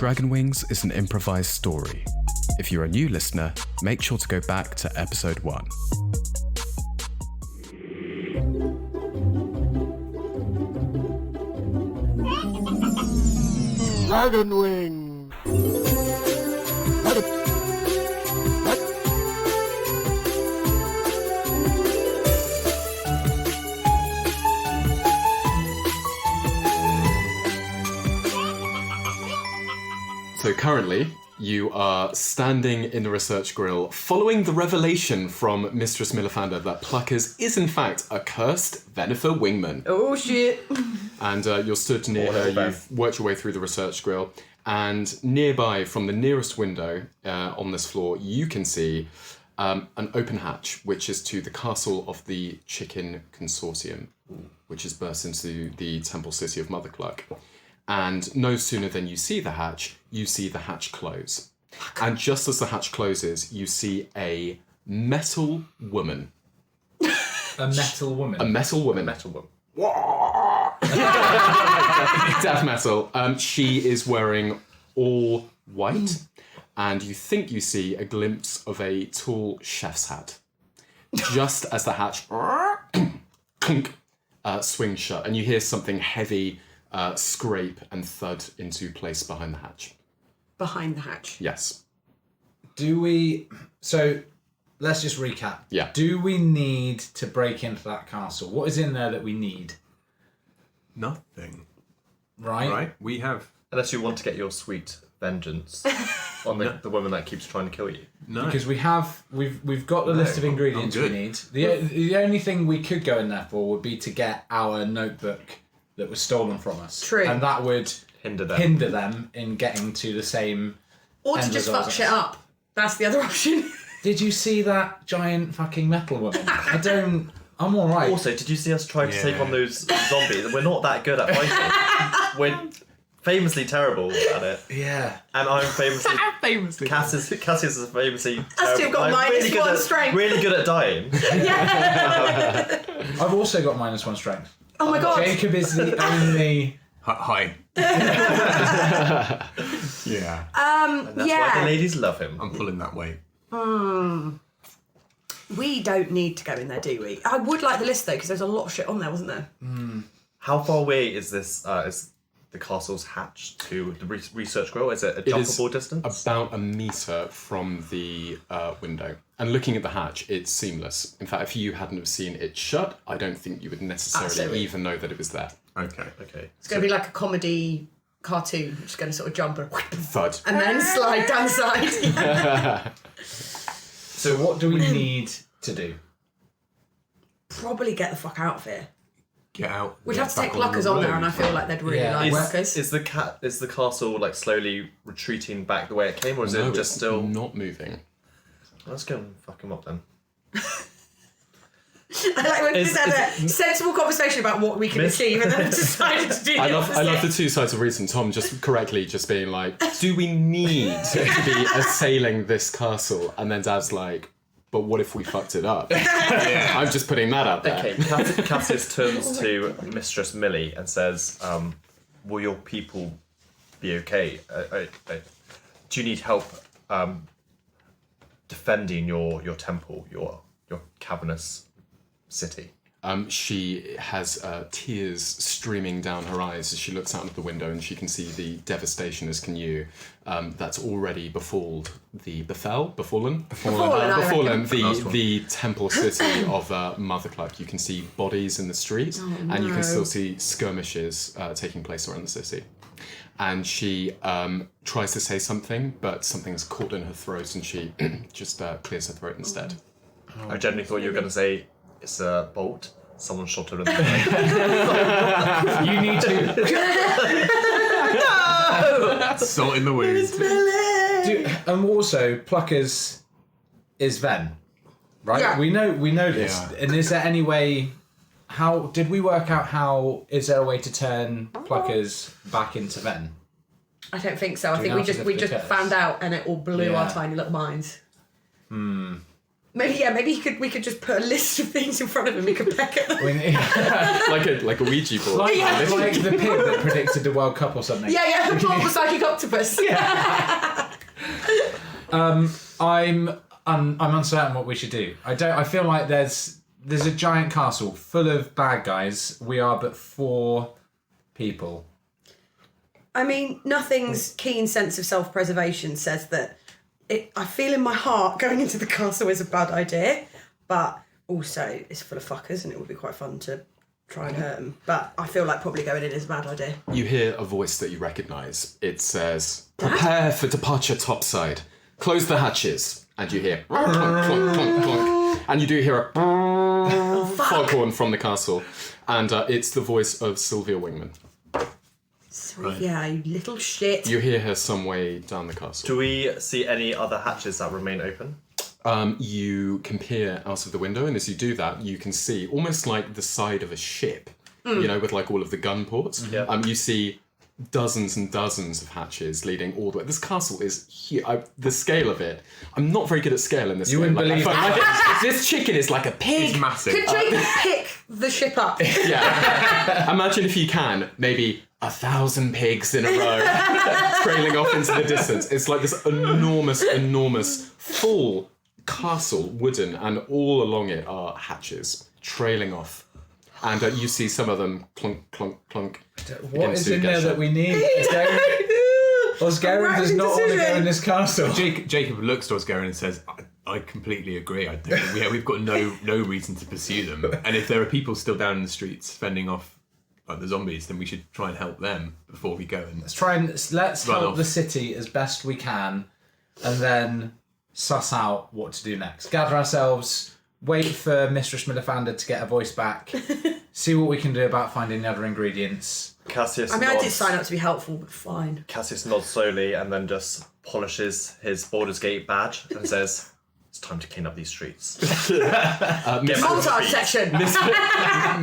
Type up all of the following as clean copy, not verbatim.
Dragon Wings is an improvised story. If you're a new listener, make sure to go back to episode 1. Dragon Wing! So currently, you are standing in the research grill following the revelation from Mistress Millifander that Pluckers is in fact a cursed Venifer wingman. Oh shit. And you're stood near her, you've worked your way through the research grill, and nearby from the nearest window on this floor, you can see an open hatch, which is to the castle of the Chicken Consortium, which is burst into the temple city of Mother Cluck. And no sooner than you see the hatch close. And just as the hatch closes, you see a metal woman. A metal woman? A metal woman. Death metal. She is wearing all white, and you think you see a glimpse of a tall chef's hat. Just as the hatch swings shut, and you hear something heavy scrape and thud into place behind the hatch. Behind the hatch? Yes. So, let's just recap. Yeah. Do we need to break into that castle? What is in there that we need? Nothing. Right? We have... Unless you want to get your sweet vengeance on the woman that keeps trying to kill you. No. Because we've got the list of ingredients we need. The only thing we could go in there for would be to get our notebook that was stolen from us. True. And that would Hinder them in getting to the same Or to end just result fuck as shit us. up. That's the other option. Did you see that giant fucking metal woman? I'm alright. Also, did you see us try to take on those zombies? We're not that good at fighting. We're famously terrible at it. Yeah. And I'm famously... Cassius is famously Us two have got -1 strength. Really good at dying. I've also got -1 strength. Oh my god. Jacob is the only... Hi. Yeah. And that's why the ladies love him. I'm pulling that weight. We don't need to go in there, do we? I would like the list though, because there's a lot of shit on there, wasn't there? How far away is this... is the castle's hatch to the research grill? Is it a jumpable distance? About a metre from the window. And looking at the hatch, it's seamless. In fact, if you hadn't have seen it shut, I don't think you would necessarily even know that it was there. Okay. It's going to be like a comedy cartoon. Just going to sort of jump and Thud. and then slide down the side. So what do we need to do? Probably get the fuck out of here. Get out. We'd have to take Pluckers on there, and I feel like they'd really like workers. Is the castle like slowly retreating back the way it came, or is it just still not moving? Let's go and fuck him up then. I like when we just had a sensible conversation about what we can achieve, and then decided to do. I love the two sides of reason. Tom just being like, "Do we need to be assailing this castle?" And then Dad's like, "But what if we fucked it up?" I'm just putting that out there. Okay, Cassius turns to Mistress Millie and says, will your people be okay? Do you need help defending your temple, your cavernous city? She has tears streaming down her eyes as she looks out of the window, and she can see the devastation, as can you, that's already befallen the temple city of Mother Cluck. You can see bodies in the street, and you can still see skirmishes taking place around the city. And she tries to say something, but something's caught in her throat, and she just clears her throat instead. I generally thought you were going to say it's a bolt. Someone shot her in the leg. You need to... No! Salt in the wound. And also, Pluckers is Ven, right? Yeah. We know this. Yeah. And is there any way... How did we work out how... Is there a way to turn Pluckers back into Ven? I don't think so. I Do think we we just have to found out, and it all blew Yeah. our tiny little minds. Maybe we could just put a list of things in front of him. He could peck at them. like a Ouija board. like the pig that predicted the World Cup or something. Yeah, the Bob the Psychic Octopus. I'm uncertain what we should do. I feel like there's a giant castle full of bad guys. We are but 4 people. I mean, nothing's keen sense of self-preservation says that I feel in my heart going into the castle is a bad idea, but also it's full of fuckers and it would be quite fun to try and hurt them. But I feel like probably going in is a bad idea. You hear a voice that you recognise. It says, "Prepare for departure topside. Close the hatches." And you hear clunk, clunk, clunk, clunk. And you do hear a foghorn from the castle. And it's the voice of Sylvia Wingman. Yeah, you little shit. You hear her some way down the castle. Do we see any other hatches that remain open? You can peer out of the window, and as you do that, you can see almost like the side of a ship, you know, with like all of the gun ports. Yeah. You see dozens and dozens of hatches leading all the way. This castle is huge. The scale of it. I'm not very good at scale in this. You wouldn't believe this chicken is like a pig. It's massive. Could Jacob pick the ship up? Yeah. Imagine if you can, maybe 1,000 pigs in a row trailing off into the distance. It's like this enormous, full castle, wooden, and all along it are hatches trailing off. And you see some of them clunk, clunk, clunk. What is in there that we need? Osgarian does not want to go in this castle. Jacob looks to Osgarian and says, I completely agree. I think we've got no reason to pursue them. And if there are people still down in the streets fending off like the zombies, then we should try and help them before we go. And Let's help off. the city as best we can, and then suss out what to do next. Gather ourselves, wait for Mistress Millifander to get her voice back, see what we can do about finding the other ingredients. Cassius I nods. did sign up to be helpful, but fine. Cassius nods slowly and then just polishes his Baldur's Gate badge and says, "It's time to clean up these streets." Montage section.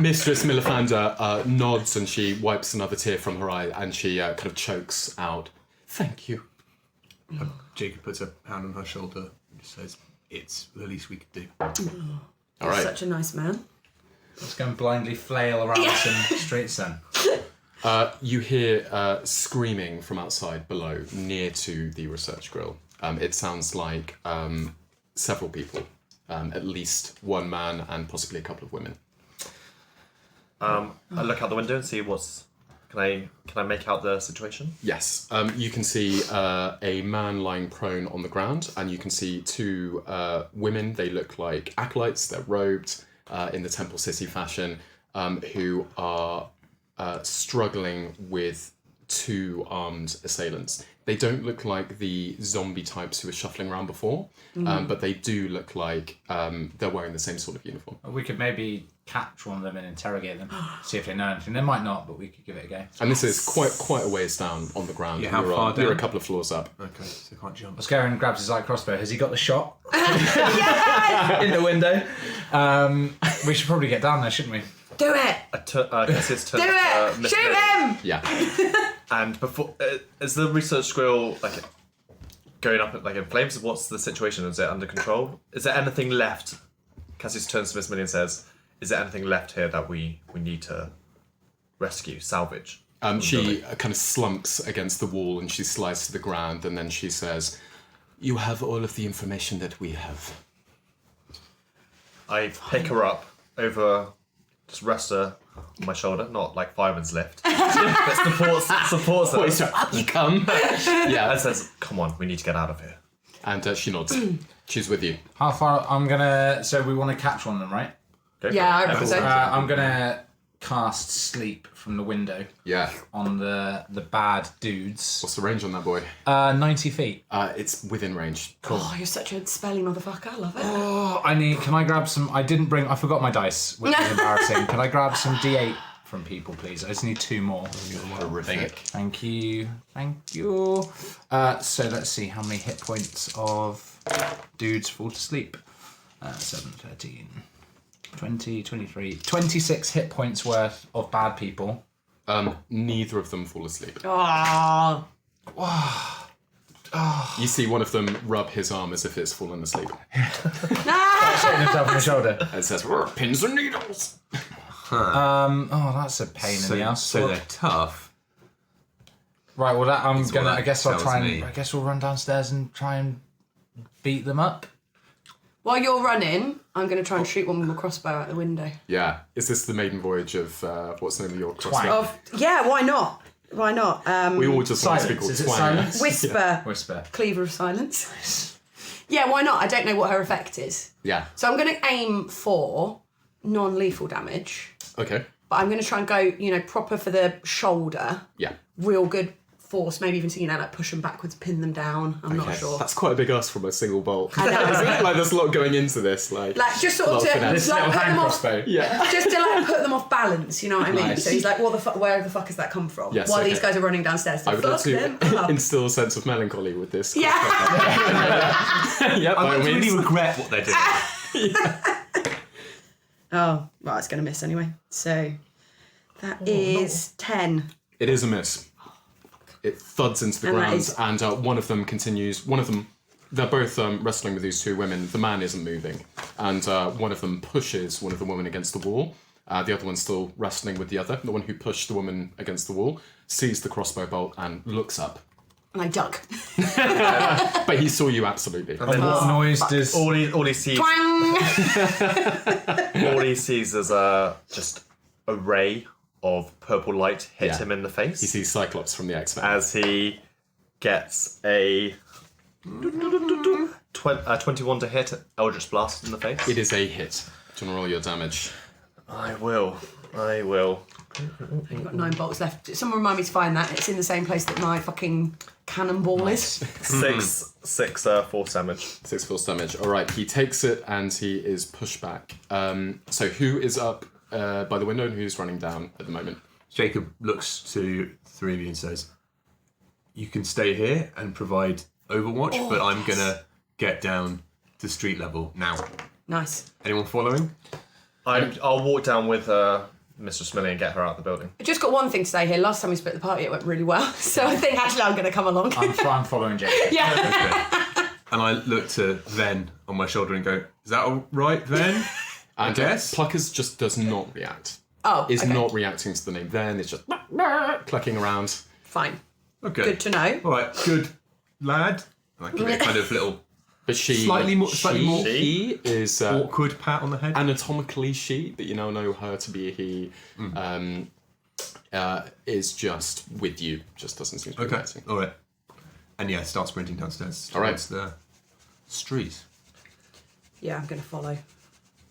Mistress Millifander nods and she wipes another tear from her eye and she kind of chokes out, "Thank you." Jacob puts a hand on her shoulder and says, "It's the least we could do." All right. Such a nice man. Let's go and blindly flail around some streets then. You hear screaming from outside below, near to the research grill. It sounds like several people, at least one man and possibly a couple of women. I look out the window and see what's. Can I make out the situation? Yes, you can see a man lying prone on the ground, and you can see 2 women. They look like acolytes. They're robed in the Temple City fashion, who are struggling with 2 armed assailants. They don't look like the zombie types who were shuffling around before, but they do look like they're wearing the same sort of uniform. We could maybe catch one of them and interrogate them, see if they know anything. They might not, but we could give it a go. And this is quite a ways down on the ground. Yeah, how far You're a down? couple of floors up. Okay, so I can't jump. Osgarian grabs his light crossbow. Has he got the shot? In the window. We should probably get down there, shouldn't we? Do it. Cassius turns Do it. Miss Shoot Millie. him. Yeah. And before is the research squirrel like going up like in flames? What's the situation? Is it under control? Is there anything left? Cassius turns to Miss Millie and says, "Is there anything left here that we need to rescue, salvage?" She kind of slumps against the wall and she slides to the ground, and then she says, "You have all of the information that we have." I pick her up over, just rest her on my shoulder, not like fireman's lift, but supports her. So up you come. Yeah. And says, "Come on, we need to get out of here." And she nods. She's with you. How far? So we want to catch one of them, right? Go for Yeah, it. I reckon so. I'm gonna cast sleep from the window Yeah. on the bad dudes. What's the range on that boy? 90 feet. It's within range. Oh, you're such a spelly motherfucker. I love it. Oh, can I grab some? I forgot my dice, which is embarrassing. Can I grab some D8 from people, please? I just need 2 more. Horrific. Thank you. So let's see how many hit points of dudes fall to sleep. 7, 13, 20, 23, 26 hit points worth of bad people. Neither of them fall asleep. Oh. You see one of them rub his arm as if it's fallen asleep. Shooting himself in the shoulder. And it says, pins and needles. That's a pain in the ass. So they're tough. Right, well, that I'm gonna. what I guess I'll tells try and. me. I guess we'll run downstairs and try and beat them up. While you're running, I'm going to try and shoot one with my crossbow out the window. Yeah. Is this the maiden voyage of what's the name of your crossbow? Yeah, why not? Why not? We all just want to be Silence. called Is it twang. silence? Whisper. Whisper. Cleaver of silence. Yeah, why not? I don't know what her effect is. Yeah. So I'm going to aim for non-lethal damage, Okay. but I'm going to try and go, proper for the shoulder. Yeah. Real good force, maybe even, like push them backwards, pin them down. I'm not sure. That's quite a big ask from a single bolt. I know, isn't it? Like there's a lot going into this. Like Just sort of lot to finesse. like, Little put hand them off. crossbow. Yeah. Just to put them off balance, you know what I mean? Nice. So he's like, where the fuck has that come from? Yes, While okay. these guys are running downstairs. I would like Fuck them to up. instill a sense of melancholy with this. Yeah. Yeah, by I all really means. regret what they're doing. Oh, well, it's going to miss anyway. So that is 10. It is a miss. It thuds into the And that ground, is- and one of them continues. One of them, they're both wrestling with these two women. The man isn't moving, and one of them pushes one of the women against the wall. The other one's still wrestling with the other. The one who pushed the woman against the wall sees the crossbow bolt and looks up. And I duck. But he saw you absolutely. And what noise does? All he sees, Twang! all he sees is just a ray of purple light hit Yeah. him in the face He sees Cyclops from the X-Men. as he gets a 21 to hit Eldritch Blast in the face. It is a hit. Do you want to roll your damage? I will. I've got 9 bolts left. Someone remind me to find that. It's in the same place that my fucking cannonball is. 6 force damage. 6 force damage. All right, he takes it and he is pushed back. So who is up by the window and who's running down at the moment? Jacob looks to three of you and says, "You can stay here and provide overwatch, but I'm gonna get down to street level now." Nice. Anyone following? I'll walk down with Mistress Millie and get her out of the building. I've just got one thing to say here. Last time we split the party, it went really well. So I think actually I'm going to come along. I'm following Jake. Yeah. Okay. And I look to Ven on my shoulder and go, "Is that all right, Ven?" And guess. Pluckers just does not react. Oh, Is okay. not reacting to the name. Then it's just clucking around. Fine. Okay. Good to know. All right, good lad. And I give it a kind of little But she Slightly more- he is awkward pat on the head. anatomically she, but you now know her to be a he. Is just with you. Just doesn't seem to be Okay. reacting. All right. And yeah, start sprinting downstairs. All right. towards the street. Yeah, I'm going to follow.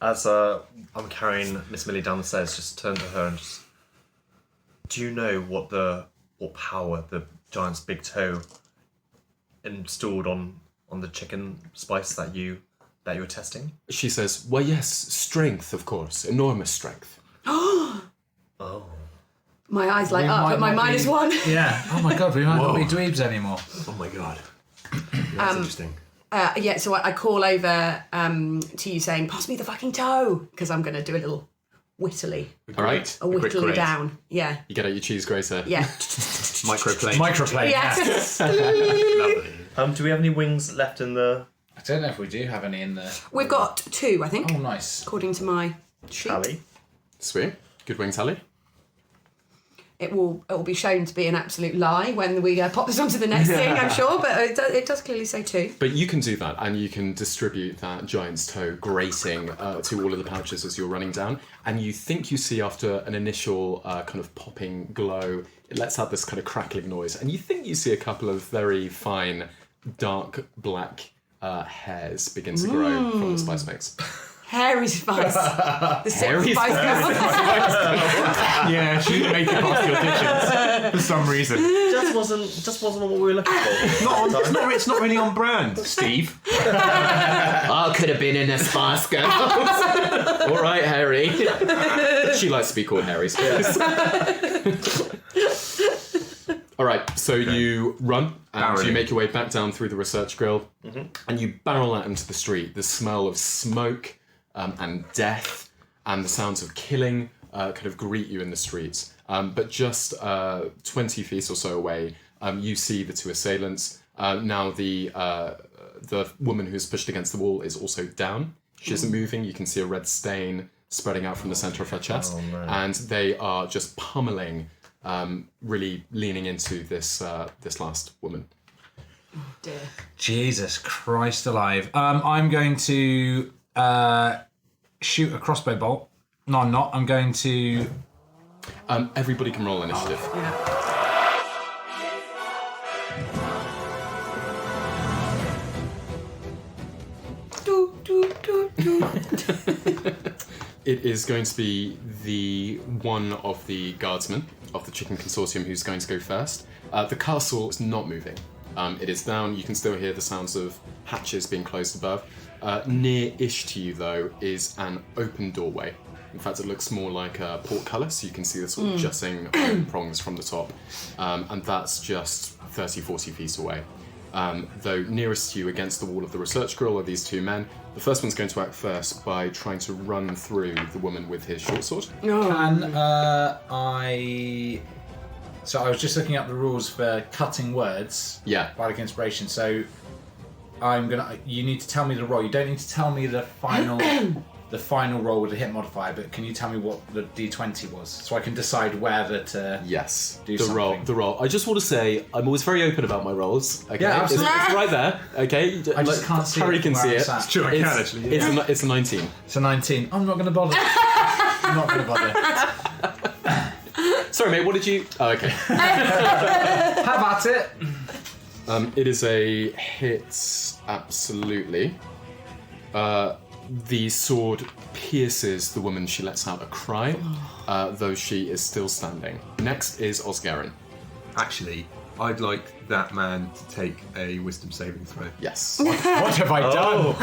As I'm carrying Miss Millie down the stairs, just turn to her and just... Do you know what power the giant's big toe installed on the chicken spice that you were testing? She says, "Well, yes, strength, of course, enormous strength." My eyes light We up might at my not be- -1. Yeah. Oh my god, we might not be dweebs anymore. Oh my god. That's interesting. Yeah, so I call over to you saying, pass me the fucking toe, because I'm going to do a little whittly. All right, A whittly grate. down. Yeah. you get out your cheese grater. Yeah. Microplane. Microplane. Yeah. Lovely. Do we have any wings left in the I don't know if we do have any in there. We've got 2, I think, Oh, nice. according to my sheet. tally? Sweet, good wing tally. It will be shown to be an absolute lie when we pop this onto the next thing, I'm sure, but it does clearly say 2. But you can do that, and you can distribute that giant's toe grating to all of the pouches as you're running down. And you think you see, after an initial kind of popping glow, it lets out this kind of crackling noise, and you think you see a couple of very fine, dark black hairs begin to grow from the spice mix. Hairy spice. The Hairy spice girl. Yeah, she didn't make it past the auditions for some reason. Just wasn't what we were looking for. It's not really on brand, Steve. Oh, could have been in a Spice Girls. All right, Harry. She likes to be called Harry. All right, so you run and you Barreling. make your way back down through the research grill, and you barrel out into the street. The smell of smoke and death and the sounds of killing kind of greet you in the streets. But just 20 feet or so away, you see the 2 assailants. Now the woman who's pushed against the wall is also down. She isn't moving. You can see a red stain spreading out from the center of her chest, and they are just pummeling, really leaning into this last woman. Oh dear. Jesus Christ alive. I'm going to shoot a crossbow bolt. No, I'm not. I'm going to... Everybody can roll initiative. Yeah. It is going to be the one of the guardsmen of the Chicken Consortium who's going to go first. The castle is not moving. It is down. You can still hear the sounds of hatches being closed above. Near-ish to you, though, is an open doorway. In fact, it looks more like a portcullis. You can see the sort of jutting iron prongs from the top. And that's just 30, 40 feet away. Though nearest to you against the wall of the research grill are these two men. The first one's going to act first by trying to run through the woman with his short sword. Can I... So I was just looking up the rules for cutting words. Yeah. Bardic Inspiration. So you need to tell me the roll. You don't need to tell me the final roll with the hit modifier, but can you tell me what the D20 was so I can decide whether to Yes, do something? The roll. I just want to say I'm always very open about my rolls. Okay, Yeah, it's absolutely. right there. Okay, I just can't see Harry it can where see I'm it. sat. Sure, I can actually. Yeah. It's a 19. It's a 19. I'm not going to bother. I'm not going to bother. Sorry, mate. What did you? Oh, okay. Have at it. It is a hit. Absolutely. The sword pierces the woman. She lets out a cry, though she is still standing. Next is Osgarin. Actually, I'd like that man to take a wisdom saving throw. Yes. What have I done?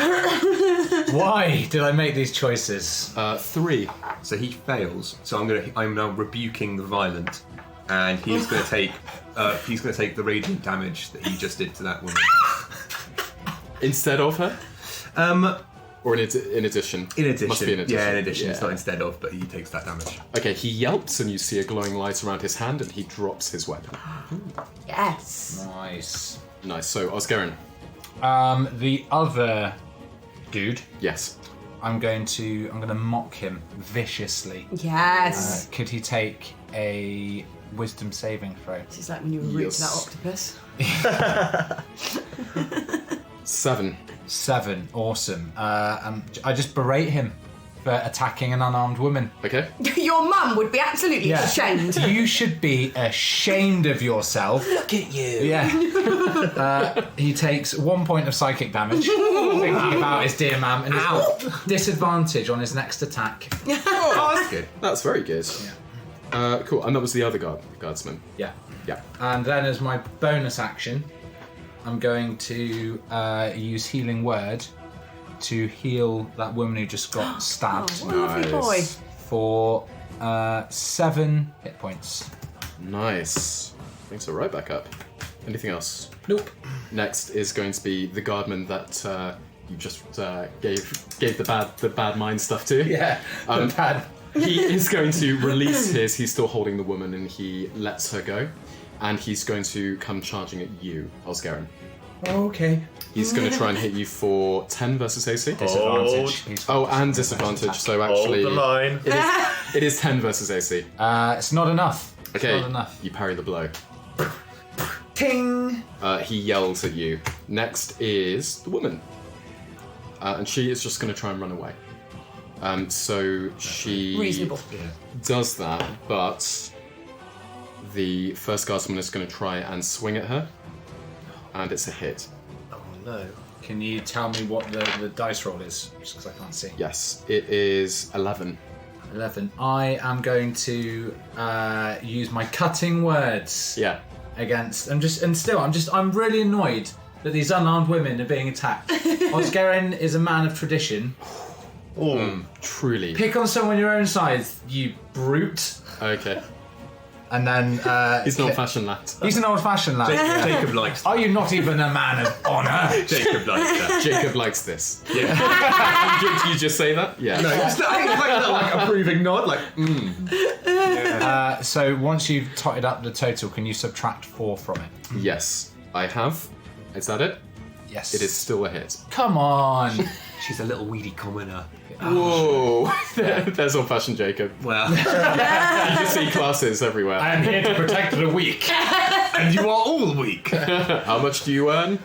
Why did I make these choices? 3. So he fails. So I'm now rebuking the violent, and he's going to take the radiant damage that he just did to that woman. Instead of her? Or in addition? In addition. Must be in addition. Yeah, in addition. It's Yeah. not instead of, but he takes that damage. Okay, he yelps and you see a glowing light around his hand and he drops his weapon. Yes. Nice. Nice. So, Osgarin. The other dude, Yes. I'm going to mock him viciously. Yes. Could he take a wisdom saving throw? This is like when you were rooting to that Yes. octopus. 7. 7. Awesome. I just berate him for attacking an unarmed woman. Okay. Your mum would be absolutely Yeah. ashamed. You should be ashamed of yourself. Look at you. Yeah. He takes 1 point of psychic damage, thinking about his dear ma'am, and he's got disadvantage on his next attack. Oh, that's good. That's very good. Cool. And that was the other guardsman. Yeah. Yeah. And then as my bonus action, I'm going to use Healing Word to heal that woman who just got stabbed Oh, what a lovely boy. for 7 hit points. Nice. Things are right back up. Anything else? Nope. Next is going to be the guardman that you just gave the bad mind stuff to. Yeah. Bad. He is going to release his. He's still holding the woman, and he lets her go, and he's going to come charging at you, Osgarin. Okay. He's going to try and hit you for 10 versus AC. Disadvantage. He's Oh, and disadvantage. So Hold actually, the line. it is 10 versus AC. It's not enough. It's Okay, not enough. you parry the blow. Ting. He yells at you. Next is the woman, and she is just going to try and run away. So she Reasonable. does that, but the first guardsman is going to try and swing at her, and it's a hit. Oh no. Can you tell me what the dice roll is? Just because I can't see. Yes, it is 11. 11. I am going to use my cutting words Yeah. against. I'm really annoyed that these unarmed women are being attacked. Osgarin is a man of tradition. Truly. Pick on someone your own size, you brute. Okay. And then He's an old-fashioned lad. he's an old-fashioned lad. Jacob likes Are you not even a man of honour? Jacob likes that. Jacob likes this. Yeah. Did you just say that? Yeah. No, it's like a little approving nod, like. So once you've totted up the total, can you subtract 4 from it? Yes, I have. Is that it? Yes. It is still a hit. Come on. She's a little weedy commoner. Whoa! There's old-fashioned Jacob. Well, You can see classes everywhere. I am here to protect the weak. and you are all weak. How much do you earn?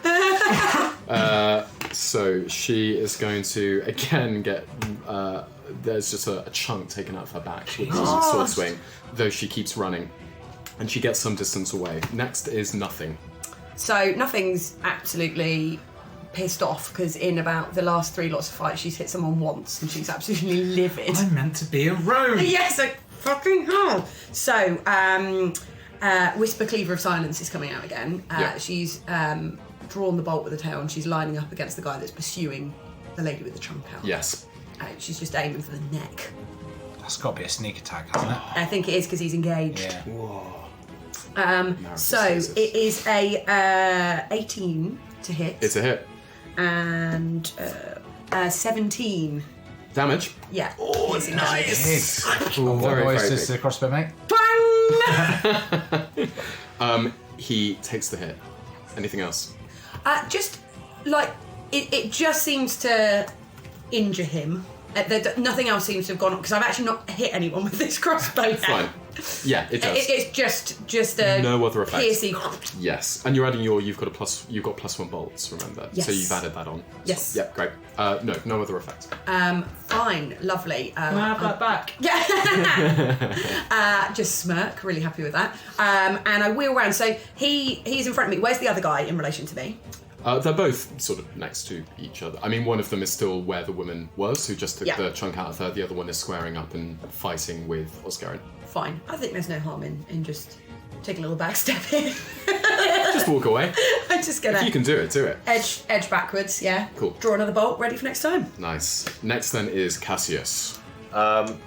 So she is going to again get. There's just a chunk taken out of her back with a sword swing, though she keeps running, and she gets some distance away. Next is Nothing. So Nothing's absolutely pissed off because in about the last 3 lots of fights, she's hit someone once and she's absolutely livid. I'm meant to be a rogue. Yes, I fucking hell. So, Whisper Cleaver of Silence is coming out again. Yeah. She's drawn the bolt with the tail and she's lining up against the guy that's pursuing the lady with the trunk out. Yes. She's just aiming for the neck. That's got to be a sneak attack, hasn't it? I think it is because he's engaged. Yeah. So it is a 18 to hit It's a hit. and 17. Damage. Yeah. Oh, Nice. Ooh, what Very, voice very is the crossbow mate? He takes the hit. Anything else? Just like it just seems to injure him. Nothing else seems to have gone on because I've actually not hit anyone with this crossbow yet. Fine. Yeah, it does. It's just a No other effects. piercing. Yes, and you're adding you've got +1 bolts. Remember, Yes. so you've added that on. Yes. Yep, great. No other effects. Fine, lovely. Can I have that back? Yeah. Just smirk. Really happy with that. And I wheel around. So he's in front of me. Where's the other guy in relation to me? They're both sort of next to each other. I mean, one of them is still where the woman was, who just took Yeah. the chunk out of her. The other one is squaring up and fighting with Oscarin. Fine. I think there's no harm in just taking a little back step here. Just walk away. I'm just gonna If you can do it, do it. edge backwards. Yeah. Cool. Draw another bolt. Ready for next time. Nice. Next then is Cassius. Gonna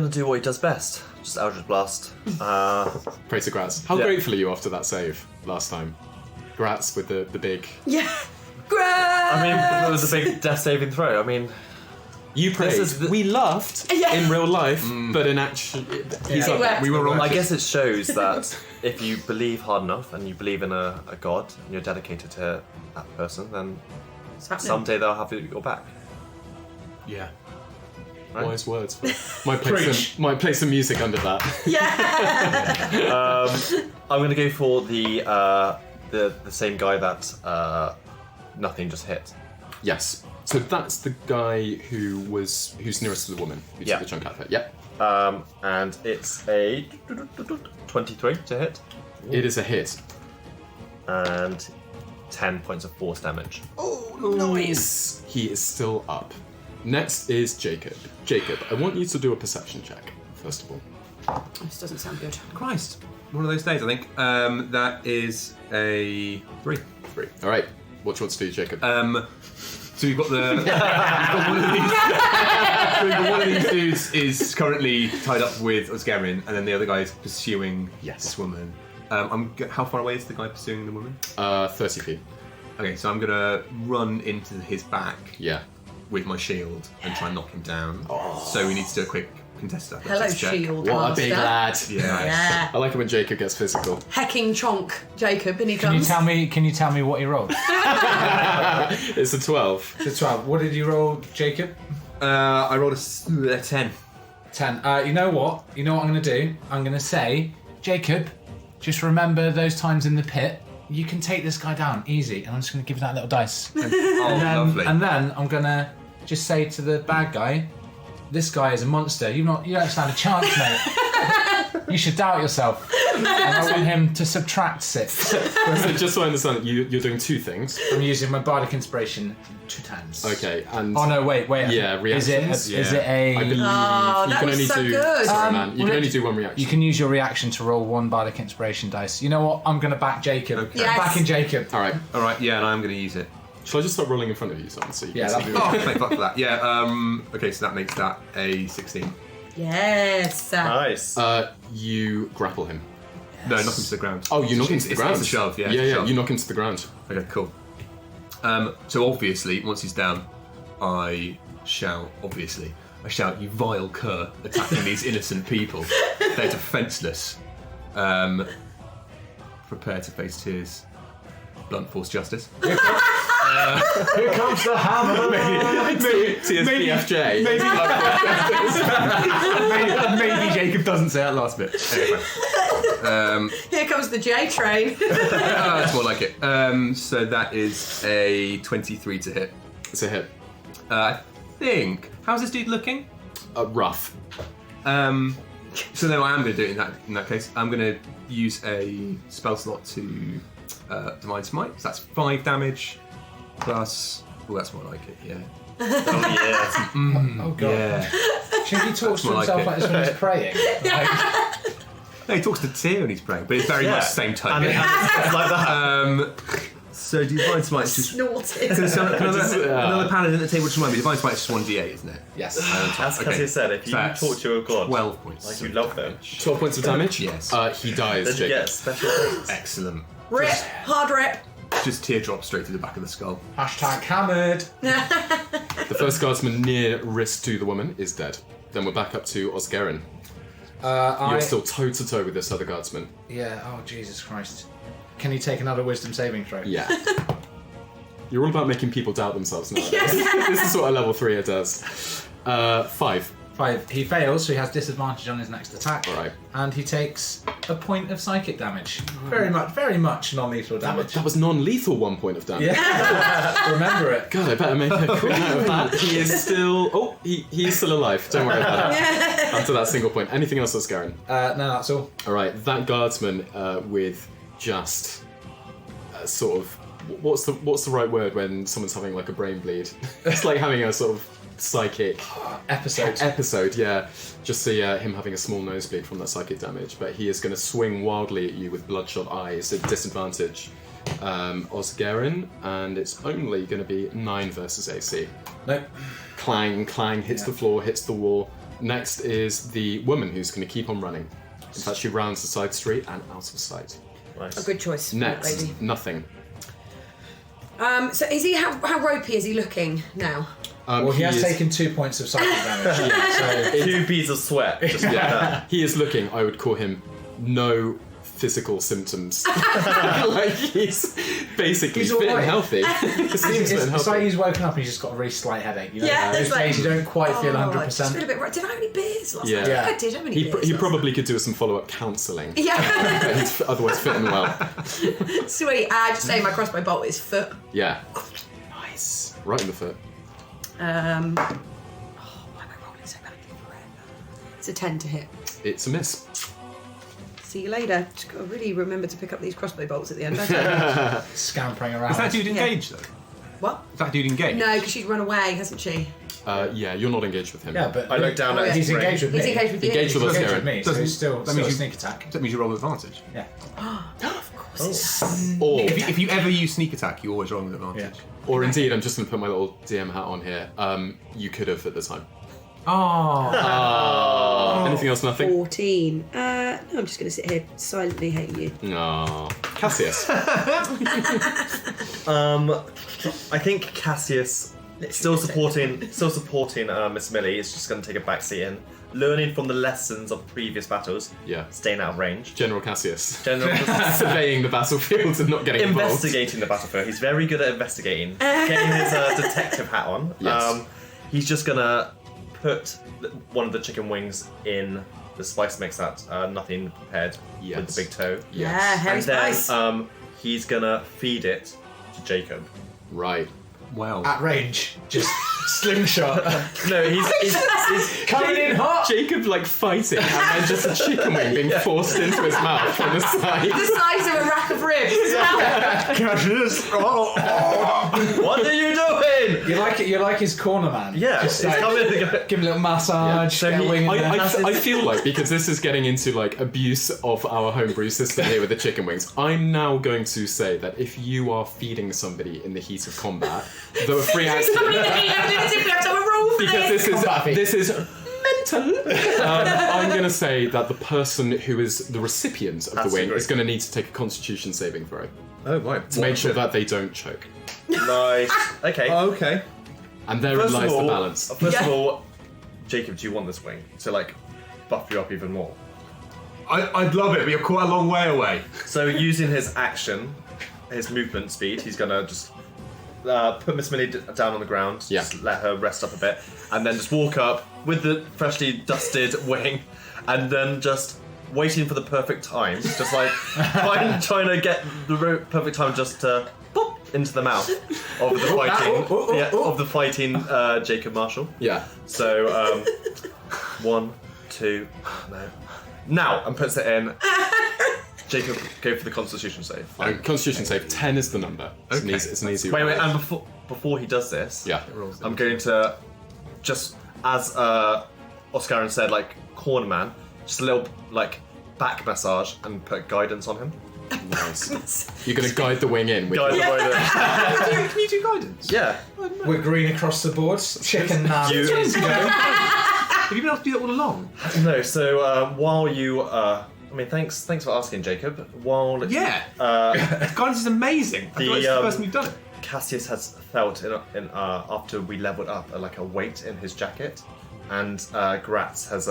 do what he does best. Just Eldritch Blast. Pray to Graz. How Yeah. grateful are you after that save last time? Graz with the big. Yeah. Great. I mean, it was a big death saving throw. I mean, You prayed. is the- We laughed Yeah. in real life, but in action, he's It up there. worked. We were wrong. I guess it shows that if you believe hard enough and you believe in a god and you're dedicated to that person, then What's happening? someday they'll have your back. Yeah. Right? Wise words. Might play some music under that. Yeah. I'm gonna go for the same guy that Nothing just hit. Yes. So that's the guy who's nearest to the woman who Yeah. took the chunk out of it. Yep. And it's a 23 to hit It is a hit. and 10 points of force damage. Oh, nice. He is still up. Next is Jacob. Jacob, I want you to do a perception check, first of all. This doesn't sound good. Christ. One of those days, I think. That is a 3. 3. All right. What do you want to do, Jacob? So we've got one of these dudes is currently tied up with Oscarin, and then the other guy is pursuing this woman. How far away is the guy pursuing the woman? 30 feet. Okay, so I'm gonna run into his back Yeah. with my shield and try and knock him down. So we need to do a quick contested Hello, athletics check. shield What a master. big lad. Yeah. Yeah. I like it when Jacob gets physical. Hecking chonk, Jacob, and he Can you comes. tell me what you rolled? It's a 12. The 12. What did you roll, Jacob? I rolled a 10. 10. You know what? I'm going to do? I'm going to say, Jacob, just remember those times in the pit. You can take this guy down easy, and I'm just going to give you that little dice. Oh, lovely. And then I'm going to just say to the bad guy, this guy is a monster. You don't stand a chance, mate. You should doubt yourself. And I want him to subtract 6. So just so I understand, you're doing two things. I'm using my bardic inspiration 2 times. Okay, and Oh no! Wait. Yeah, reactions, Is it a? I believe Oh, you that can was only so do. good. Sorry, man. You well, can only it- do one reaction. You can use your reaction to roll 1 bardic inspiration dice. You know what? I'm gonna back Jacob. Okay. Yes. Backing Jacob. All right. All right, yeah, and I'm going to use it. Shall I just start rolling in front of you, son, so you Yeah, can that'd see be who- Oh, thank fuck for that. Yeah. Okay, so that makes that a 16. Yes. Nice. You grapple him. No, knock him to the ground. Oh, you knock him to the ground. It's a shove. Yeah. Yeah, it's a yeah. shove. You knock him to the ground. Okay, cool. So obviously, once he's down, I shout, you vile cur, attacking these innocent people. They're defenceless. Prepare to face tears. blunt force justice. Here comes the hammer. TSBFJ. Maybe Jacob doesn't say that last bit. Anyway. Here comes the J train. That's more like it. So that is a 23 to hit. It's a hit. I think. How's this dude looking? Rough. So then I am going to do it in that case. I'm going to use a spell slot to Divine Smite. So that's 5 damage plus. Oh, that's more like it. Yeah. Oh Oh god. Yeah. Should he talk to more like himself it. like this when he's praying? No, he talks to Tyr when he's praying, but it's very much the same tone. And it's like that. So Divine Smite is just. Snorted. So another paladin at the table, just remind me. Divine Smite is just 1d8, isn't it? Yes. As Cassius said, if you talk to a god, 12 points. like you love them, 12 points of damage? Yes. He dies, then you Jacob. get special things. Excellent. Rip. Hard rip. Just teardrop straight to the back of the skull. Hashtag hammered. The first guardsman near wrist to the woman is dead. Then we're back up to Osgerin. You're still toe to toe with this other guardsman. Yeah, oh Jesus Christ. Can you take another wisdom saving throw? Yeah. You're all about making people doubt themselves now. This is what a level 3er does. 5. 5. He fails, so he has disadvantage on his next attack. Alright. And he takes a point of psychic damage. Very much non-lethal damage. That was non-lethal 1 point of damage. Yeah. Remember it. God, I better make a quick note of that. He is still... Oh, he's still alive. Don't worry about that. After that single point. Anything else, Osgerin? No, that's all. Alright, that guardsman with just sort of... What's the right word when someone's having like a brain bleed? It's like having a sort of psychic Episode, yeah. Just see him having a small nosebleed from that psychic damage, but he is going to swing wildly at you with bloodshot eyes at disadvantage. Osgerin, and it's only going to be 9 versus AC. Nope. Clang, clang, hits the floor, hits the wall. Next is the woman who's going to keep on running. In fact, she rounds the side street and out of sight. Nice. A good choice. Next, Lady. nothing. So is he how ropey is he looking now? Well, he has is- taken 2 points of psychic damage. So 2 beads of sweat. Just like that. He is looking, I would call him no physical symptoms. Like he's basically He's fit alright. and healthy. Seems fit and it's like healthy. he's woken up and he's just got a really slight headache. You know? Yeah, Those it's like- days you don't quite feel I just 100%. feel a bit right. Did I have any beers last Yeah. night? Yeah. I did have any He beers. last probably could do with some follow-up counselling. Yeah. But he's otherwise fit and well. Sweet. Just saying my crossbow bolt is foot. Yeah. Nice. Right in the foot. Why am I rolling so badly for it? It's a 10 to hit. It's a miss. See you later. Just got to really remember to pick up these crossbow bolts at the end. don't you? Scampering around. Is that dude engaged though? What? Is that dude engaged? No, because she's run away, hasn't she? Yeah, you're not engaged with him. Yeah, but I look down at he's his ring. engaged with me. He's engaged with you. Engaged with us, Engaged Garen. with me, so Doesn't- he's still that means a you- sneak attack. That means you roll with advantage. Yeah. Of course. Or, If you ever use sneak attack, you always roll with advantage. or indeed, I'm just going to put my little DM hat on here. You could have at the time. Oh. Anything else? Nothing? 14. No, I'm just going to sit here silently hating you. No. Cassius. I think Cassius, still supporting Miss Millie, is just going to take a back seat in, learning from the lessons of previous battles, Yeah. staying out of range. General Cassius. General, Surveying the battlefield and not getting involved. investigating the battlefield. He's very good at investigating. Getting his detective hat on. Yes. He's just gonna put one of the chicken wings in the spice mix that nothing prepared with Yes. the big toe. Yeah, Harry And then Spice. he's gonna feed it to Jacob. Right. Wow. At range, just slingshot. No, he's Coming in hot. Jacob like fighting and then just a chicken wing being forced into his mouth from the side. The size of a rack of ribs as well. Cassius! what are you doing? You're like his corner man. Yeah, Just he's like, coming to go. give him a little massage. So get a he- wing in there. I feel like, because this is getting into like abuse of our homebrew system here with the chicken wings, I'm now going to say that if you are feeding somebody in the heat of combat, the free action, Somebody in the meat, as if we have to have a rule for because this. this is mental. I'm going to say that the person who is the recipient of That's the wing great. is going to need to take a Constitution saving throw Oh, right. to make sure that they don't choke, Nice. Okay. Okay. and therein First of lies all- the balance. First of all, Jacob, do you want this wing to like buff you up even more? I'd love it, but you're quite a long way away. So using his action, his movement speed, he's gonna just put Miss Millie down on the ground, Yeah. just let her rest up a bit, and then just walk up with the freshly dusted wing, and then just waiting for the perfect time, just like trying to get the perfect time just to pop into the mouth of the fighting Jacob Marshall. Yeah. So 1, 2, no. Now, and puts it in. Jacob, go for the Constitution save. Constitution save 10 is the number. It's, Okay. it's an easy Wait, roll. and before he does this, Yeah. I'm going to just, as Oscar said, like corner man, just a little like back massage and put guidance on him. Nice. You're going to guide the wing in with Guide your... the way there. Can you do guidance? Yeah. We're green across the board. Chicken man. You- Have you been able to do that all along? No. So while you, thanks for asking, Jacob. While Yeah. Guidance is amazing. I feel like it's the person who's done it. Cassius has felt in after we leveled up like a weight in his jacket, and Gratz has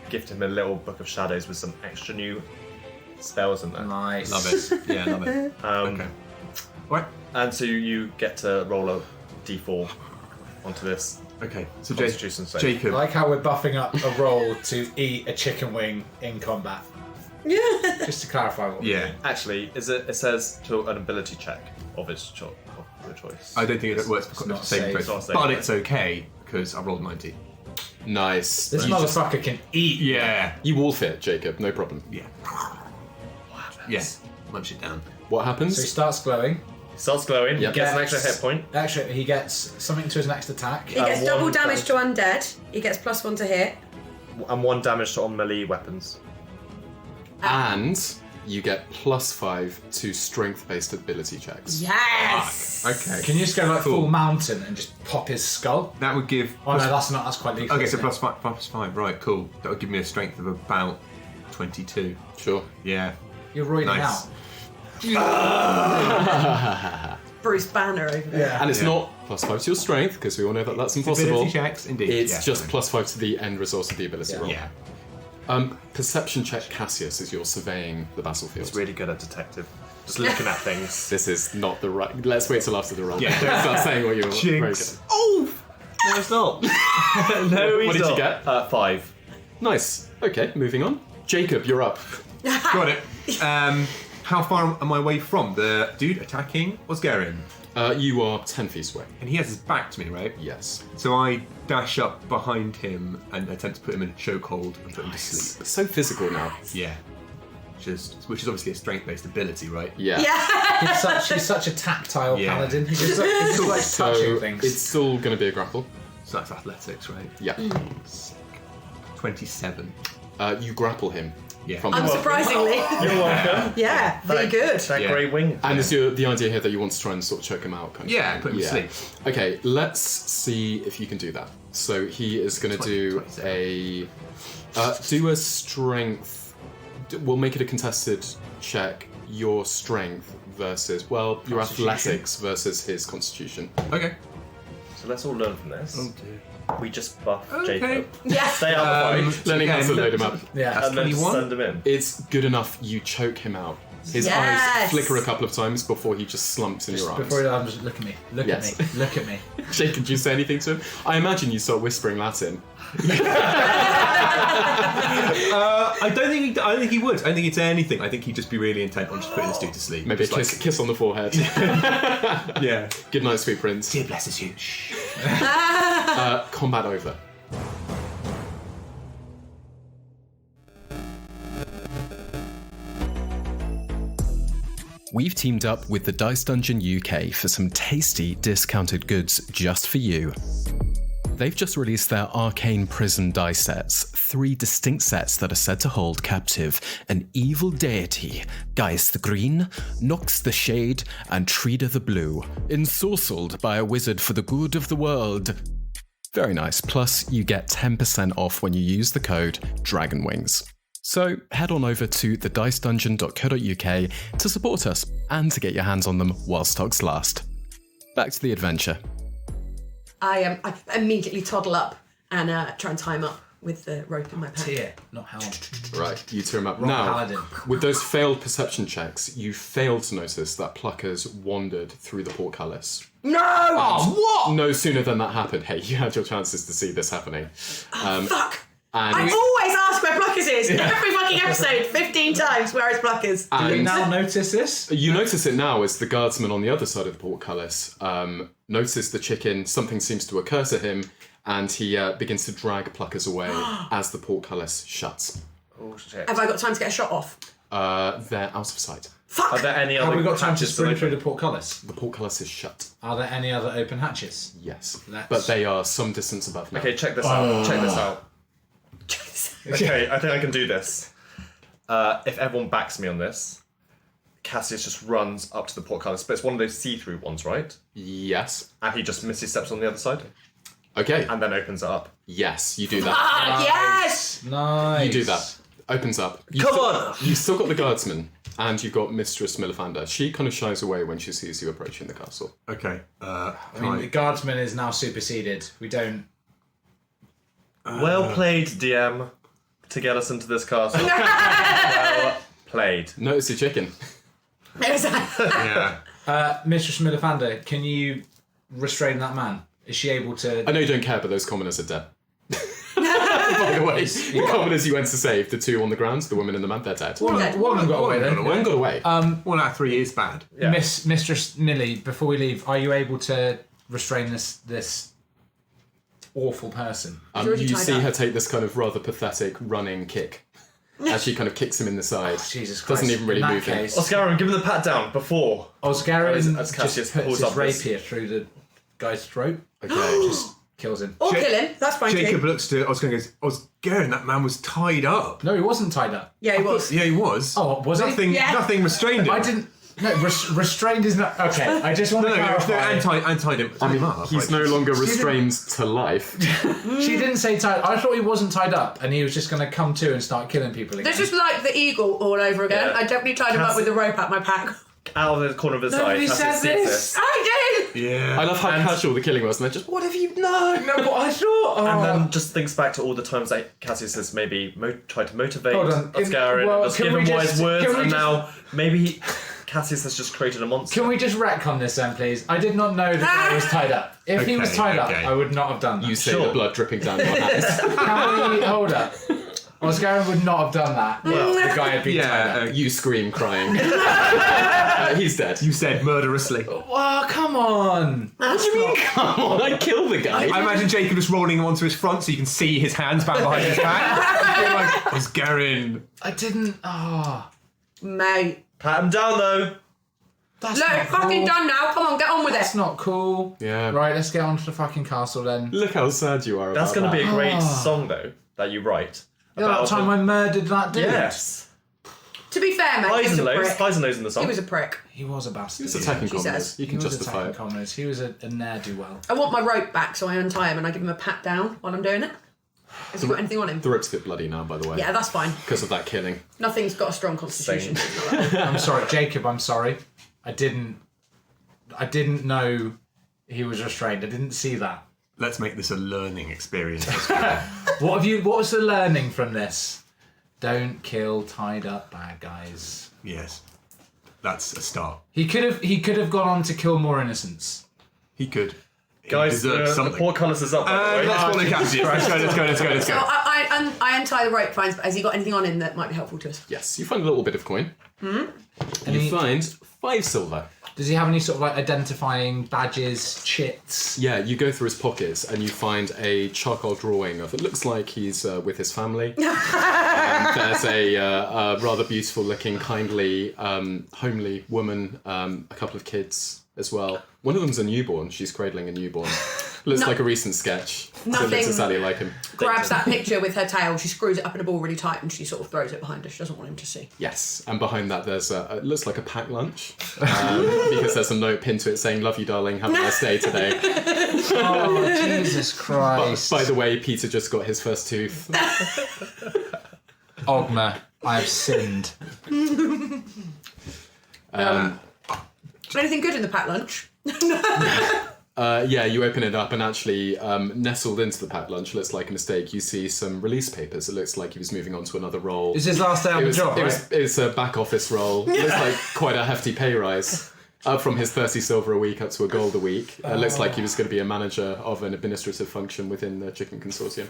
gifted him a little book of shadows with some extra new spells in there. Nice. Love it. Yeah, love it. Okay. Right. And so you get to roll a d4 onto this. Okay. So Constitution save. I Jacob. like how we're buffing up a roll to eat a chicken wing in combat. Yeah. Just to clarify what we're Yeah. doing. Actually, it says to an ability check of your choice. I don't think it works for not saving safe. throws, It's not safe, but right? it's okay because I rolled 90. Nice. This You just- motherfucker can eat. Yeah. You wolf it, Jacob, no problem. Yeah. Yes. Munch it down. What So he happens? starts glowing. He starts glowing. Yep. He gets an extra hit point. Actually, he gets something to his next attack. He gets one double damage damage. to undead. He gets +1 to hit. And 1 damage to on melee weapons. And you get +5 to strength-based ability checks. Yes. Okay. Can you just go like Cool. full mountain and just pop his skull? That would give. Oh no, that's not. That's quite lethal. Okay, so isn't it? +5. Right, cool. That would give me a strength of about 22. Sure. Yeah. You're roiding Nice. out. Bruce Banner over there. Yeah. And it's Yeah. not +5 to your strength, because we all know that that's impossible. Ability checks, indeed. It's Yeah, just fine. +5 to the end result of the ability Yeah. roll. Yeah. Perception check, Cassius, as you're surveying the battlefield. He's really good at detective. Just looking at things. This is not the right... Let's wait till after the roll. Yeah. Don't start saying what you're very good Jinx. at. Oh! No, it's not. No, he's What did you not. get? 5. Nice. Okay, moving on. Jacob, you're up. Got it. How far am I away from the dude attacking Osgarian? You are 10 feet away. And he has his back to me, right? Yes. So I dash up behind him and attempt to put him in a chokehold and put him to sleep. So physical now. Yeah. Which is obviously a strength-based ability, right? Yeah. Yeah. He's such a tactile Yeah. paladin. He just like touching So things. it's still going to be a grapple. So that's athletics, right? Yeah. 27. You grapple him. Yeah. From Unsurprisingly. You're welcome. Yeah. Very good. That Yeah. grey wing. And is the idea here that you want to try and sort of choke him out? Kind of Yeah, thing? put him to sleep. Okay, let's see if you can do that. So he is going to do 27. do a strength. We'll make it a contested check. Your strength versus your Constitution. athletics versus his constitution. Okay. So let's all learn from this. We just buff Okay. Jacob. Yeah. Stay out of the fight. Learning how to again, load him up. yeah. That's And then just 21. send him in. It's good enough. You choke him out. His eyes Yes. flicker a couple of times before he just slumps in your arms. Before I'm just look at me. Look Yes. at me. Look at me. Jake, did you say anything to him? I imagine you start whispering Latin. I don't think he would. I don't think he'd say anything. I think he'd just be really intent on just putting this dude to sleep. Maybe a Just kiss on the forehead. Yeah. Good night, sweet prince. Dear blesses you. Shh. Combat over. We've teamed up with the Dice Dungeon UK for some tasty discounted goods just for you. They've just released their Arcane Prison dice sets, 3 distinct sets that are said to hold captive an evil deity, Geist the Green, Nox the Shade, and Trida the Blue, ensorcelled by a wizard for the good of the world. Very nice, plus you get 10% off when you use the code DRAGONWINGS. So head on over to thedicedungeon.co.uk to support us and to get your hands on them while stocks last. Back to the adventure. I immediately toddle up and try and tie him up with the rope in my pack. Tear, not helm. Right, you tear him up. Wrong Now, paladin. with those failed perception checks, you failed to notice that Pluckers wandered through the portcullis. No! Oh, what? No sooner than that happened, hey, you had your chances to see this happening. Fuck! And I always ask where Pluckers is. Every fucking episode, 15 times, where is Pluckers? Do you And- now notice this? You notice it now as the guardsman on the other side of the portcullis notices the chicken, something seems to occur to him, and he begins to drag Pluckers away as the portcullis shuts. Oh shit. Have I got time to get a shot off? They're out of sight. Fuck! Are there any other Have we got time to hatches still sprint through open? the portcullis? The portcullis is shut. Are there any other open hatches? Yes. Let's- But they are some distance above now. Okay, check this out. Check this out. Okay, I think I can do this. If everyone backs me on this, Cassius just runs up to the portcullis, but it's one of those see-through ones, right? Yes. And he just misty steps on the other side, Okay. and then opens it up. Yes, you do that. Ah, yes! Nice. You do that. Opens up. Come on! You've still got the guardsman, and you've got Mistress Millifander. She kind of shies away when she sees you approaching the castle. Okay. I mean, the guardsman is now superseded. We don't. Well played, DM, to get us into this castle. Well played. Notice your chicken. Yeah. Mistress Millifander, can you restrain that man? Is she able to? I know you don't care, but those commoners are dead. By the way, the commoners you went to save, the two on the ground, the woman and the man, they're dead. One of them got away then. One got away. 1 out of 3 is bad. Yeah. Mistress Millie, before we leave, are you able to restrain this awful person? already You tied see up. her take this kind of rather pathetic running kick as she kind of kicks him in the side. Jesus Christ! Doesn't even really In that move him. case, Oscarum, give him the pat down before. Oscarin As Cassius just puts pulls his up this- rapier through the guy's throat. Okay. Just kills him. Or Ja- kill him. That's fine Jacob too. looks to Oscar and goes, Oscar, that man was tied up. No, he wasn't tied up. Yeah, he was. Yeah, he was. Oh, was he? Nothing, Yeah. nothing restrained him. I didn't. No, restrained is not. Okay, I just want No, to no, clarify. I tied him up. He's Like, no longer restrained to life. She didn't say tied. I thought he wasn't tied up, and he was just going to come to and start killing people again. This is like the eagle all over again. Yeah. I definitely tied him up with the rope at my pack. Out of the corner of his eye, Nobody Cassius said sees this. I did! Yeah. I love how casual the killing was, and they're just, what have you done? No, but I thought. Oh. And then just thinks back to all the times that Cassius has maybe tried to motivate Hold on, Oscarin, well, just can give we him just- wise words, can we and just- now maybe Cassius has just created a monster. Can we just retcon this then, please? I did not know the guy was tied up. If he was Okay, tied up, okay. I would not have done that. You see Sure. the blood dripping down your hands. Can we hold up? Oscarin would not have done that. Well, the guy had been tied up. Yeah, You scream crying. He's dead. you said murderously. Oh, come on. What do you mean, come on? I killed the guy. I imagine Jacob just rolling him onto his front so you can see his hands back behind his back. You're like, Oscarin. I didn't. Oh, Mate. Pat him down though. that's Look, not fucking cool. done now. Come on, get on with That's it. not cool. Yeah. Right, let's get on to the fucking castle then. Look how sad you are That's about going to be a that. great song though that you write. Yeah, that time I murdered that dude. Yes. To be fair, mate, he Highs was and a lows. prick. Highs and lows in the song. He was a prick. He was a bastard. He's attacking She commoners. says. You can He was justify attacking it. commoners. He was a ne'er-do-well. I want my rope back, so I untie him and I give him a pat down while I'm doing it. Has he got anything on him? The rope's a bit bloody now, by the way. Yeah, that's fine. Because of that killing. Nothing's got a strong constitution. I'm sorry, Jacob. I'm sorry. I didn't know he was restrained. I didn't see that. Let's make this a learning experience. What was the learning from this? Don't kill tied up bad guys. Yes. That's a start. He could have gone on to kill more innocents. He could. He Guys, deserves the something. portcullis is up. By the way. Let's follow Cassius. Let's go. So I untie the rope, fine, but has he got anything on him that might be helpful to us? Yes, you find a little bit of coin. And you find 5 silver. Does he have any sort of like identifying badges, chits? Yeah, you go through his pockets and you find a charcoal drawing of it looks like he's with his family. There's a rather beautiful looking, kindly, homely woman, a couple of kids as well. One of them's a newborn. She's cradling a newborn. Looks No- like a recent sketch. So it Nothing- looks exactly like him. Grabs that picture with her tail, she screws it up in a ball really tight and she sort of throws it behind her. She doesn't want him to see. Yes, and behind that there's it looks like a packed lunch because there's a note pinned to it saying "Love you, darling. Have a nice day today." Oh, Jesus Christ. By the way, Peter just got his first tooth. Ogma, I have sinned. Anything good in the packed lunch? You open it up and actually nestled into the packed lunch, looks like a mistake. You see some release papers. It looks like he was moving on to another role. It's his last day on the job, right? It was a back office role. It looks like quite a hefty pay rise. Up from his 30 silver a week up to a gold a week. It looks like he was going to be a manager of an administrative function within the chicken consortium.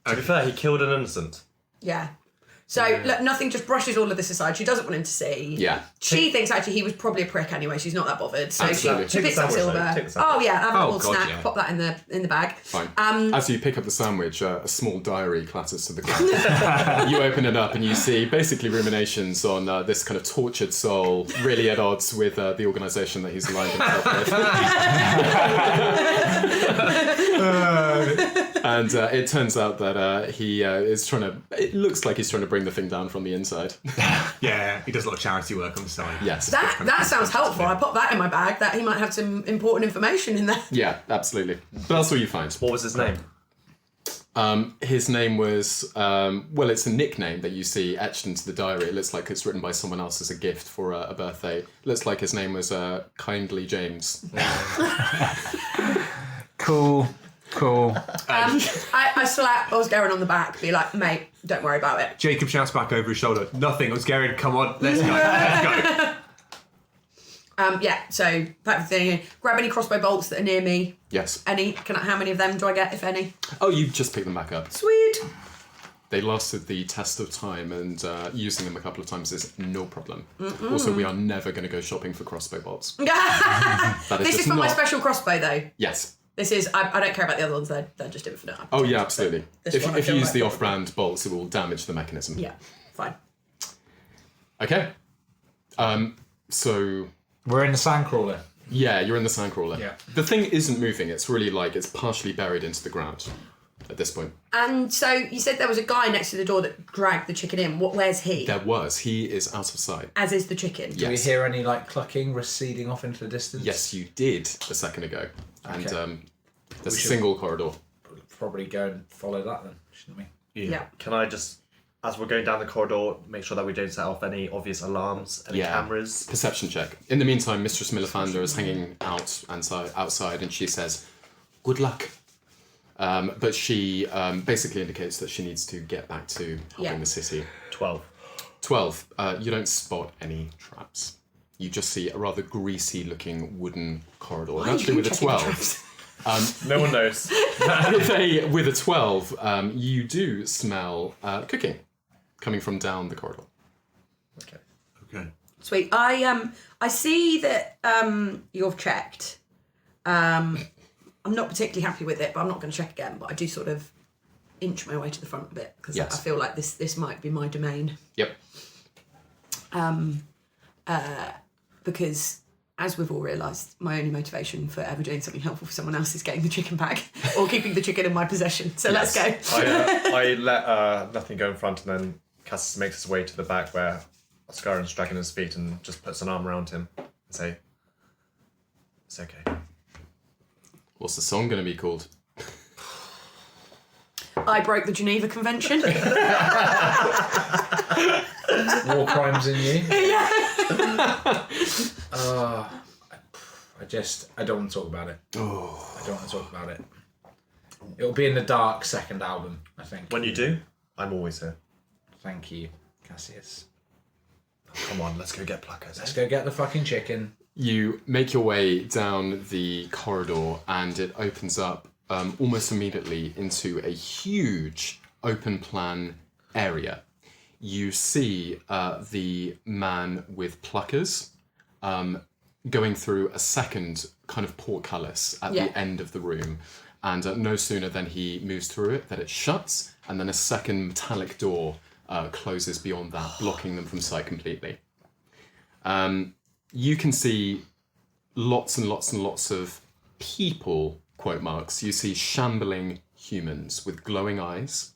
To be fair, he killed an innocent. Yeah. So look, nothing, just brushes all of this aside. She doesn't want him to see. Yeah. She thinks actually he was probably a prick anyway. She's not that bothered. So Absolutely. she picks up Take the silver. sandwich, though. Take the sandwich. Oh yeah, have a little God, snack. yeah. Pop that in the bag. Fine. As you pick up the sandwich, a small diary clatters to the ground. You open it up and you see basically ruminations on this kind of tortured soul, really at odds with the organisation that he's aligned himself with. And it turns out that he is trying to. It looks like he's trying to bring the thing down from the inside. Yeah, he does a lot of charity work on the side. Yes. That sounds helpful. I pop that in my bag. That he might have some important information in there. Yeah, absolutely. But that's what you find. What was his name? His name was, it's a nickname that you see etched into the diary. It looks like it's written by someone else as a gift for a birthday. It looks like his name was Kindly James. Cool. I slap Osgarin on the back, be like, mate, don't worry about it. Jacob shouts back over his shoulder, nothing, Osgarian, come on, let's go. So pack the thing in. Grab any crossbow bolts that are near me. Yes. Any? How many of them do I get, if any? Oh, you just pick them back up. Sweet. They lasted the test of time, and using them a couple of times is no problem. Also, we are never going to go shopping for crossbow bolts. This is for my special crossbow, though. Yes. This is, I don't care about the other ones, they're just infinite. Oh, yeah, absolutely. This one I If you feel use like the probably- off-brand bolts, it will damage the mechanism. Yeah, fine. Okay. So, We're in the sandcrawler. yeah, you're in the sandcrawler. Yeah. The thing isn't moving. It's really like it's partially buried into the ground at this point. And so you said there was a guy next to the door that dragged the chicken in. Where's he? There was. He is out of sight. As is the chicken. Yeah. Do we Yes. hear any clucking receding off into the distance? Yes, you did a second ago. And Okay. there's a should- single corridor. Probably go and follow that then, shouldn't we? Yeah. Can I just, as we're going down the corridor, make sure that we don't set off any obvious alarms, any cameras? Perception check. In the meantime, Mistress Millifander is hanging outside and she says, "Good luck." But she basically indicates that she needs to get back to helping the city. 12. 12. You don't spot any traps. You just see a rather greasy-looking wooden corridor. Why And are actually, you with a checking 12, traps? No one knows. with a 12, you do smell cooking coming from down the corridor. Okay. Sweet. I see that you've checked. I'm not particularly happy with it, but I'm not going to check again. But I do sort of inch my way to the front a bit because Yes. I feel like this might be my domain. Yep. Because, as we've all realised, my only motivation for ever doing something helpful for someone else is getting the chicken back or keeping the chicken in my possession. So let's go. I let nothing go in front, and then Cassis makes his way to the back where Oscarin's dragging his feet and just puts an arm around him and say, "It's okay." What's the song going to be called? I broke the Geneva Convention. War crimes in you. I don't want to talk about it. I don't want to talk about it. It'll be in the dark second album, I think. When you do, I'm always here. Thank you, Cassius. Come on, let's go get Pluckers. Let's go get the fucking chicken. You make your way down the corridor and it opens up almost immediately into a huge open plan area. You see the man with pluckers going through a second kind of portcullis at the end of the room. And no sooner than he moves through it that it shuts, and then a second metallic door closes beyond that, blocking them from sight completely. You can see lots and lots and lots of people, quote marks. You see shambling humans with glowing eyes,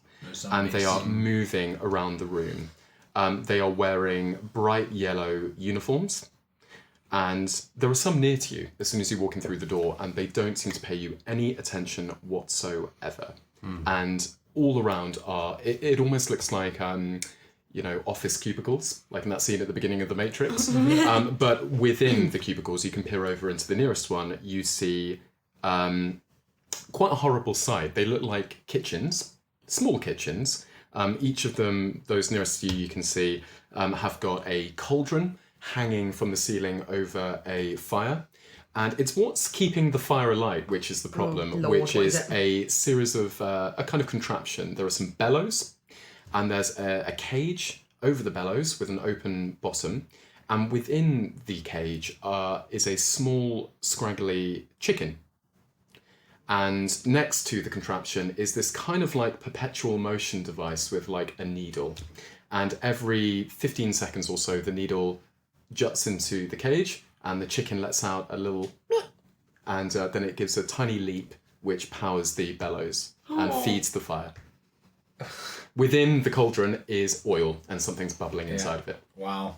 and they are moving around the room. They are wearing bright yellow uniforms, and there are some near to you as soon as you walk in through the door, and they don't seem to pay you any attention whatsoever. And all around are, it almost looks like, office cubicles, like in that scene at the beginning of The Matrix. But within the cubicles, you can peer over into the nearest one, you see quite a horrible sight. They look like kitchens, small kitchens. Each of them, those nearest to you can see, have got a cauldron hanging from the ceiling over a fire. And it's what's keeping the fire alight, which is the problem, Lord, which what is is it? a series of, a kind of contraption. There are some bellows, and there's a cage over the bellows with an open bottom. And within the cage is a small, scraggly chicken. And next to the contraption is this kind of like perpetual motion device with like a needle. And every 15 seconds or so, the needle juts into the cage and the chicken lets out a little and then it gives a tiny leap which powers the bellows and feeds the fire. Within the cauldron is oil and something's bubbling inside of it. Wow.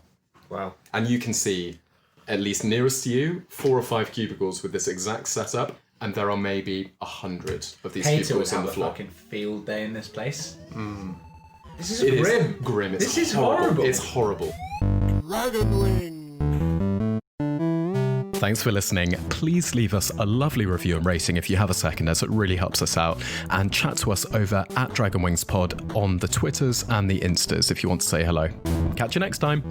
And you can see, at least nearest to you, 4 or 5 cubicles with this exact setup, and there are maybe 100 of these Hater would cubicles on have the a floor. fucking field day in this place. This is It is grim. grim. It's This is horrible. horrible. It's horrible. Dragonling. Thanks for listening. Please leave us a lovely review and rating if you have a second, as it really helps us out. And chat to us over at DragonWingsPod on the Twitters and the Instas if you want to say hello. Catch you next time.